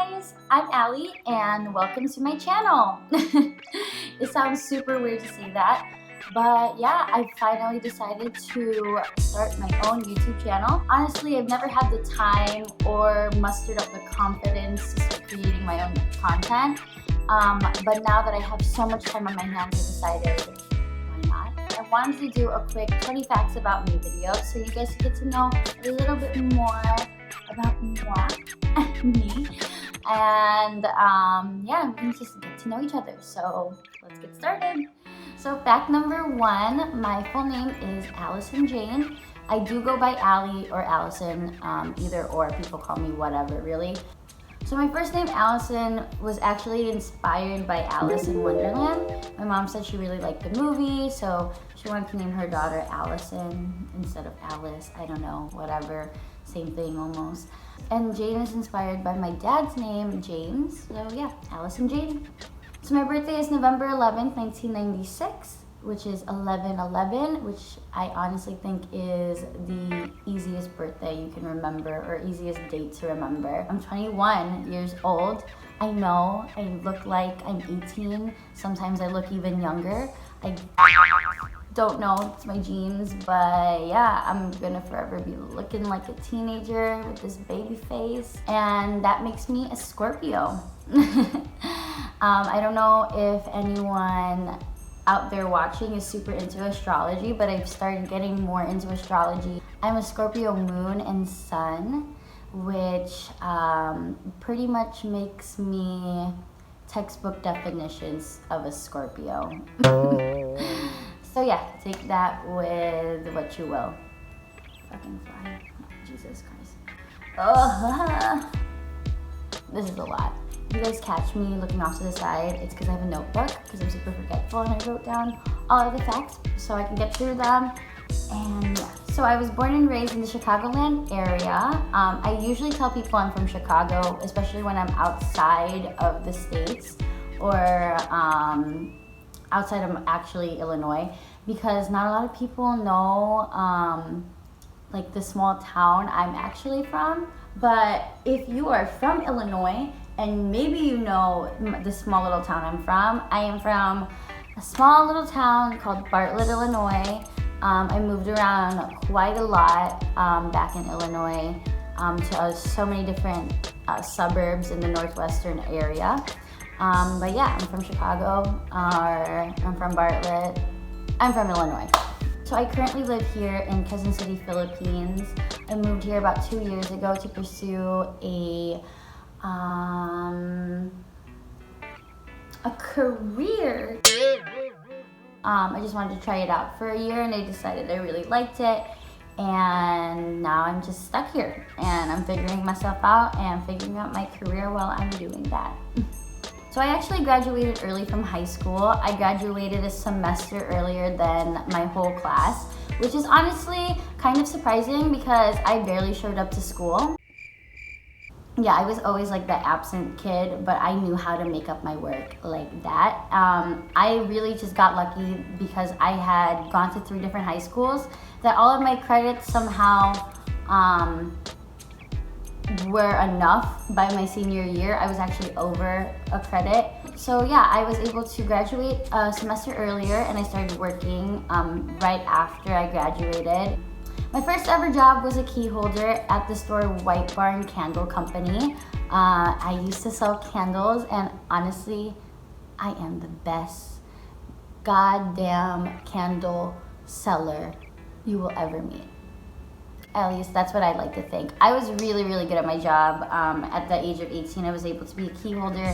guys, I'm Allie and welcome to my channel. It sounds super weird to say that, but yeah, I finally decided to start my own YouTube channel. Honestly, I've never had the time or mustered up the confidence to start creating my own content, but now that I have so much time on my hands, I decided, why not? I wanted to do a quick 20 facts about me video so you guys get to know a little bit more about me, and yeah, we can just get to know each other. So let's get started. So fact number one, my full name is Allison Jane. I do go by Allie or Allison, either or. People call me whatever, really. So my first name, Allison, was actually inspired by Alice in Wonderland. My mom said she really liked the movie, so she wanted to name her daughter Allison instead of Alice. I don't know, whatever, same thing almost. And Jane is inspired by my dad's name, James, so yeah, Allison Jane. So my birthday is November 11th, 1996, which is 11/11, which I honestly think is the easiest birthday you can remember, or easiest date to remember. I'm 21 years old. I know I look like I'm 18. Sometimes I look even younger. I don't know, it's my genes, but yeah, I'm gonna forever be looking like a teenager with this baby face, and that makes me a Scorpio. I don't know if anyone out there watching is super into astrology, but I've started getting more into astrology. I'm a Scorpio moon and sun, which pretty much makes me textbook definitions of a Scorpio. So yeah, take that with what you will. Fucking fly. Jesus Christ. Oh, this is a lot. If you guys catch me looking off to the side, it's because I have a notebook, because I'm super forgetful, and I wrote down all of the facts so I can get through them. And yeah. So I was born and raised in the Chicagoland area. I usually tell people I'm from Chicago, especially when I'm outside of the States, or outside of actually Illinois, because not a lot of people know like the small town I'm actually from. But if you are from Illinois, and maybe you know the small little town I'm from, I am from a small little town called Bartlett, Illinois. I moved around quite a lot back in Illinois to so many different suburbs in the northwestern area. But yeah, I'm from Chicago, or I'm from Bartlett. I'm from Illinois. So I currently live here in Quezon City, Philippines. I moved here about 2 years ago to pursue a career. I just wanted to try it out for a year, and I decided I really liked it. And now I'm just stuck here, and I'm figuring myself out and figuring out my career while I'm doing that. So I actually graduated early from high school. I graduated a semester earlier than my whole class, which is honestly kind of surprising because I barely showed up to school. Yeah, I was always like the absent kid, but I knew how to make up my work like that. I really just got lucky because I had gone to 3 different high schools, that all of my credits somehow were enough by my senior year. I was actually over a credit. So yeah, I was able to graduate a semester earlier, and I started working right after I graduated. My first ever job was a key holder at the store White Barn Candle Company. I used to sell candles, and honestly, I am the best goddamn candle seller you will ever meet. At least that's what I like to think. I was really, really good at my job. At the age of 18, I was able to be a key holder,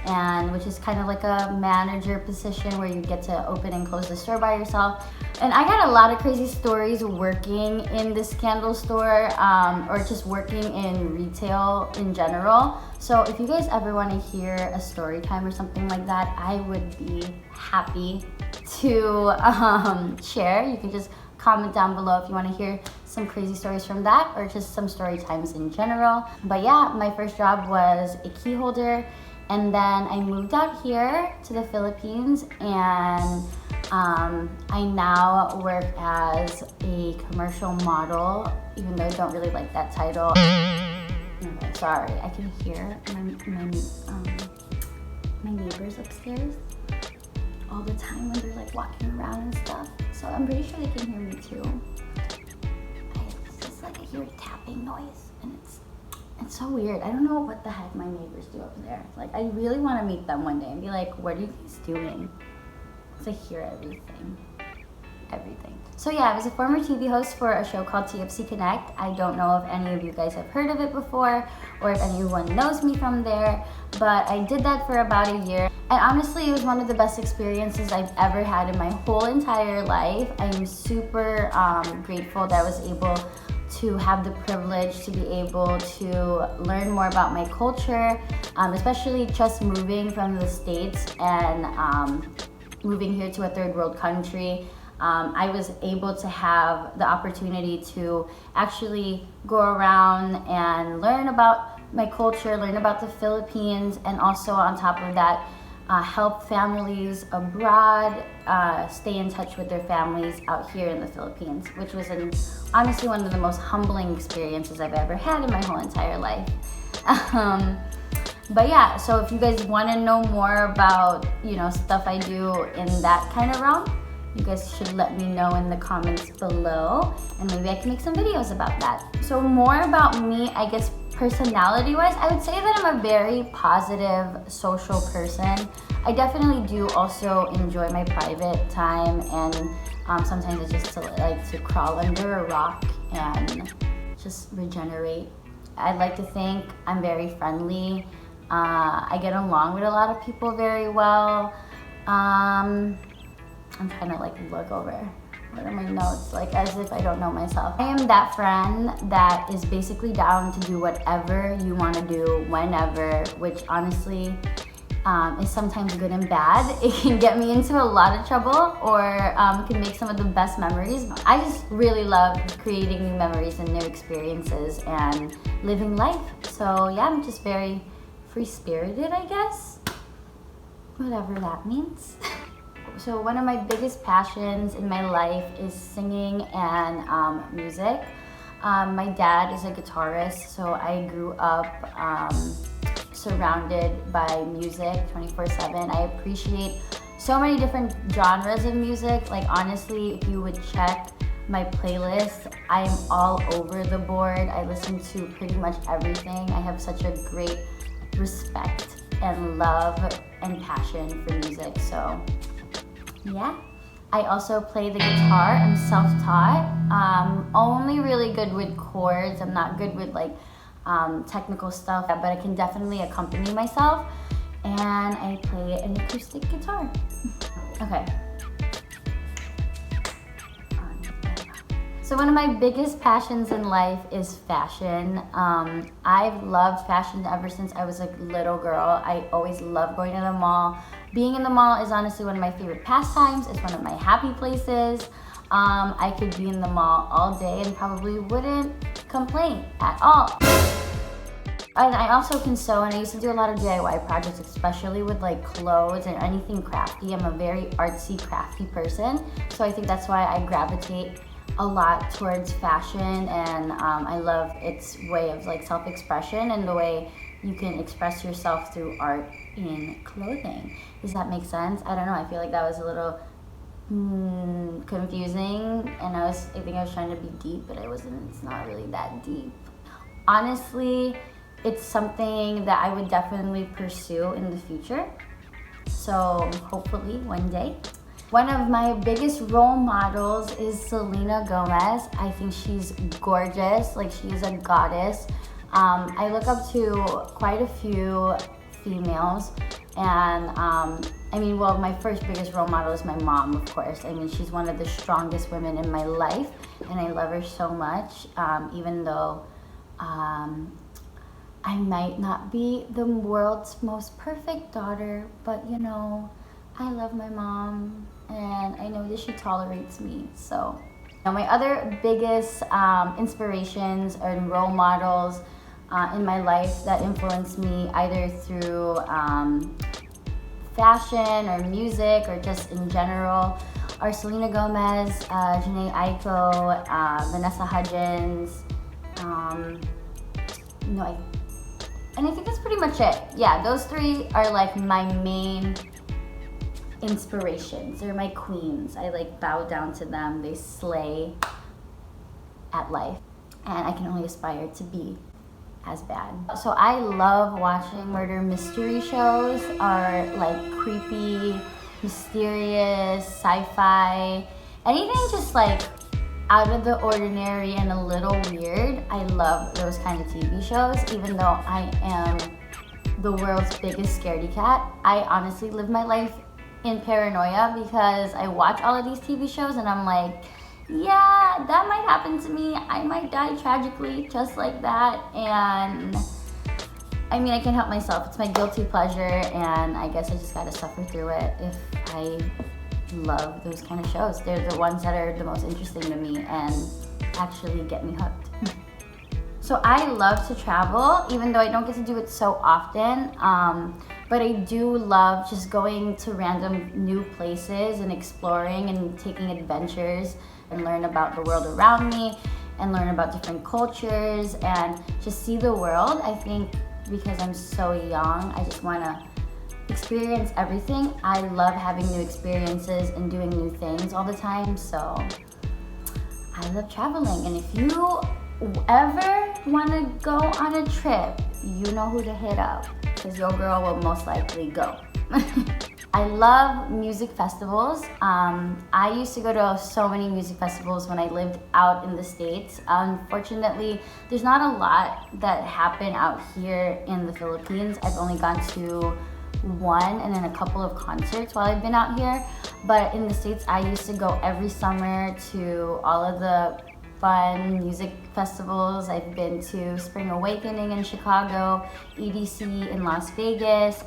and which is kind of like a manager position where you get to open and close the store by yourself. And I got a lot of crazy stories working in this candle store, or just working in retail in general. So if you guys ever want to hear a story time or something like that, I would be happy to share. You can just comment down below if you want to hear some crazy stories from that, or just some story times in general. But yeah, my first job was a key holder, and then I moved out here to the Philippines, and I now work as a commercial model, even though I don't really like that title. Okay, sorry, I can hear my neighbors upstairs all the time when they're like walking around and stuff. So I'm pretty sure they can hear me too. It's just like I hear a tapping noise, and it's so weird. I don't know what the heck my neighbors do up there. Like, I really want to meet them one day and be like, what are you guys doing? Because I hear everything. So yeah, I was a former TV host for a show called TFC Connect. I don't know if any of you guys have heard of it before or if anyone knows me from there, but I did that for about a year. And honestly, it was one of the best experiences I've ever had in my whole entire life. I'm super grateful that I was able to have the privilege to be able to learn more about my culture, especially just moving from the States and moving here to a third world country. I was able to have the opportunity to actually go around and learn about my culture, learn about the Philippines, and also on top of that, help families abroad stay in touch with their families out here in the Philippines, which was honestly one of the most humbling experiences I've ever had in my whole entire life. But yeah, so if you guys want to know more about, stuff I do in that kind of realm, you guys should let me know in the comments below, and maybe I can make some videos about that. So more about me, I guess personality-wise, I would say that I'm a very positive social person. I definitely do also enjoy my private time, and sometimes I just like to crawl under a rock and just regenerate. I'd like to think I'm very friendly. I get along with a lot of people very well. I'm trying to look over what are my notes, as if I don't know myself. I am that friend that is basically down to do whatever you want to do whenever, which honestly is sometimes good and bad. It can get me into a lot of trouble, or can make some of the best memories. I just really love creating new memories and new experiences and living life. So yeah, I'm just very free-spirited, I guess. Whatever that means. So one of my biggest passions in my life is singing and music. My dad is a guitarist, so I grew up surrounded by music 24/7. I appreciate so many different genres of music. Honestly, if you would check my playlist, I'm all over the board. I listen to pretty much everything. I have such a great respect and love and passion for music, so yeah. I also play the guitar. I'm self-taught. Only really good with chords. I'm not good with technical stuff, but I can definitely accompany myself. And I play an acoustic guitar. Okay. So one of my biggest passions in life is fashion. I've loved fashion ever since I was a little girl. I always loved going to the mall. Being in the mall is honestly one of my favorite pastimes. It's one of my happy places. I could be in the mall all day and probably wouldn't complain at all. And I also can sew, and I used to do a lot of DIY projects, especially with clothes and anything crafty. I'm a very artsy, crafty person, so I think that's why I gravitate a lot towards fashion, and I love its way of self-expression and the way you can express yourself through art in clothing. Does that make sense? I don't know, I feel like that was a little confusing, and I think I was trying to be deep, but it's not really that deep. Honestly, it's something that I would definitely pursue in the future, so hopefully one day. One of my biggest role models is Selena Gomez. I think she's gorgeous, she is a goddess. I look up to quite a few females, and my first biggest role model is my mom, of course. She's one of the strongest women in my life, and I love her so much, even though I might not be the world's most perfect daughter, but I love my mom, and I know that she tolerates me. So my other biggest inspirations and role models in my life that influenced me either through fashion or music or just in general are Selena Gomez, Janae Aiko, Vanessa Hudgens, No, and I think that's pretty much it. Yeah, those three are like my main inspirations. They're my queens. I like bow down to them. They slay at life. And I can only aspire to be as bad. So I love watching murder mystery shows, or like creepy, mysterious, sci-fi, anything just like out of the ordinary and a little weird. I love those kind of TV shows, even though I am the world's biggest scaredy cat. I honestly live my life in paranoia because I watch all of these TV shows and I'm like, yeah, that might happen to me. I might die tragically just like that. And I mean, I can't help myself. It's my guilty pleasure, and I guess I just gotta suffer through it if I love those kind of shows. They're the ones that are the most interesting to me and actually get me hooked. So I love to travel, even though I don't get to do it so often. But I do love just going to random new places and exploring and taking adventures and learn about the world around me and learn about different cultures and just see the world. I think because I'm so young, I just want to experience everything. I love having new experiences and doing new things all the time, so I love traveling. And if you ever want to go on a trip, you know who to hit up, because your girl will most likely go. I love music festivals. I used to go to so many music festivals when I lived out in the States. Unfortunately, there's not a lot that happen out here in the Philippines. I've only gone to one and then a couple of concerts while I've been out here. But in the States, I used to go every summer to all of the fun music festivals. I've been to Spring Awakening in Chicago, EDC in Las Vegas,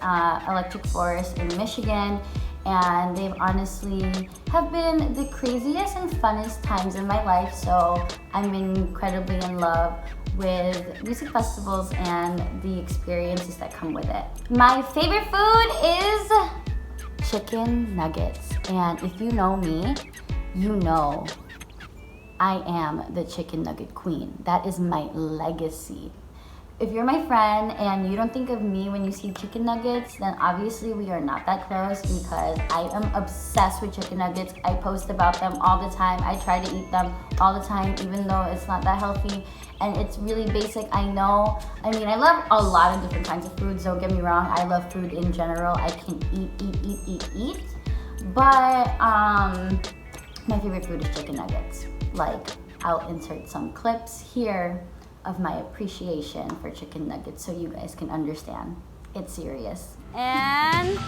Electric Forest in Michigan, and they've honestly have been the craziest and funnest times in my life. So I'm incredibly in love with music festivals and the experiences that come with it. My favorite food is chicken nuggets, and if you know me, you know I am the chicken nugget queen. That is my legacy. If you're my friend and you don't think of me when you see chicken nuggets, then obviously we are not that close, because I am obsessed with chicken nuggets. I post about them all the time. I try to eat them all the time, even though it's not that healthy and it's really basic. I know. I mean, I love a lot of different kinds of foods, don't get me wrong. I love food in general. I can eat. But my favorite food is chicken nuggets. Like, I'll insert some clips here of my appreciation for chicken nuggets so you guys can understand. It's serious. And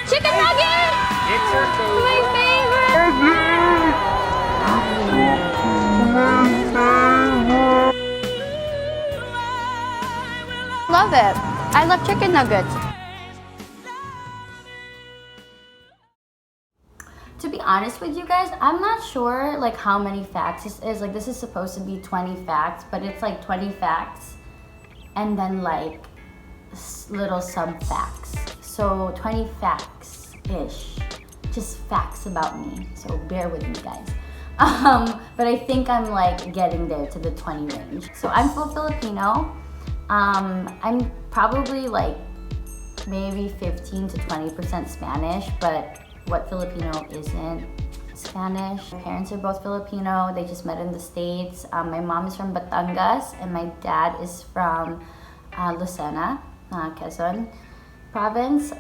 chicken nuggets! It's your favorite. My favorite! Love it. I love chicken nuggets. To be honest with you guys, I'm not sure like how many facts this is. Like, this is supposed to be 20 facts, but it's like 20 facts and then like little sub facts. So 20 facts-ish, just facts about me. So bear with me, guys. But I think I'm like getting there to the 20 range. So I'm full Filipino. I'm probably like maybe 15 to 20% Spanish, but what Filipino isn't Spanish? My parents are both Filipino. They just met in the States. My mom is from Batangas and my dad is from Lucena, Quezon province.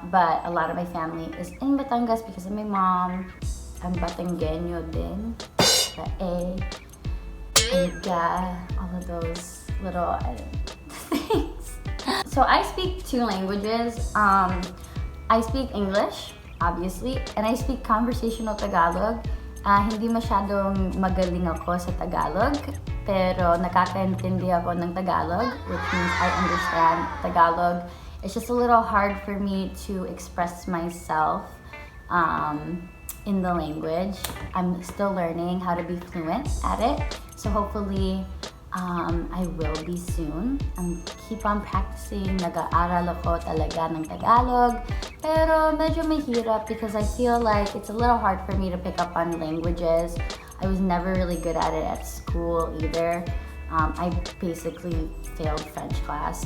But a lot of my family is in Batangas because of my mom. I'm Batangueño din. The A, all of those little things. So I speak 2 languages. I speak English, obviously, and I speak conversational Tagalog. Hindi masyadong magaling ako sa Tagalog, pero nakakaintindi ako ng Tagalog, which means I understand Tagalog. It's just a little hard for me to express myself in the language. I'm still learning how to be fluent at it, so hopefully I will be soon. Keep on practicing. Nag-aaral ako talaga ng Tagalog. Pero medyo mahirap because I feel like it's a little hard for me to pick up on languages. I was never really good at it at school either. I basically failed French class.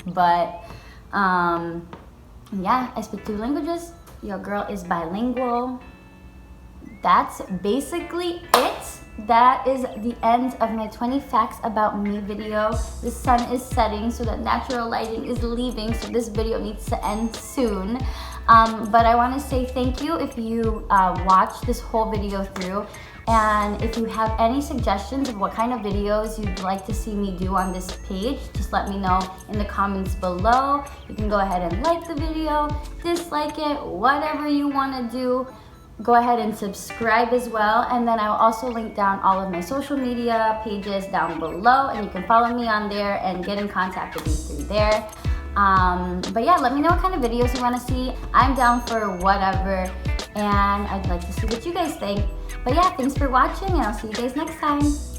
But yeah, I speak 2 languages. Your girl is bilingual. That's basically it. That is the end of my 20 facts about me video. The sun is setting, so that natural lighting is leaving, so this video needs to end soon. But I want to say thank you if you watched this whole video through. And if you have any suggestions of what kind of videos you'd like to see me do on this page, just let me know in the comments below. You can go ahead and like the video, dislike it, whatever you want to do. Go ahead and subscribe as well, and then I will also link down all of my social media pages down below, and you can follow me on there and get in contact with me through there. But yeah, let me know what kind of videos you want to see. I'm down for whatever, and I'd like to see what you guys think. But yeah, thanks for watching, and I'll see you guys next time.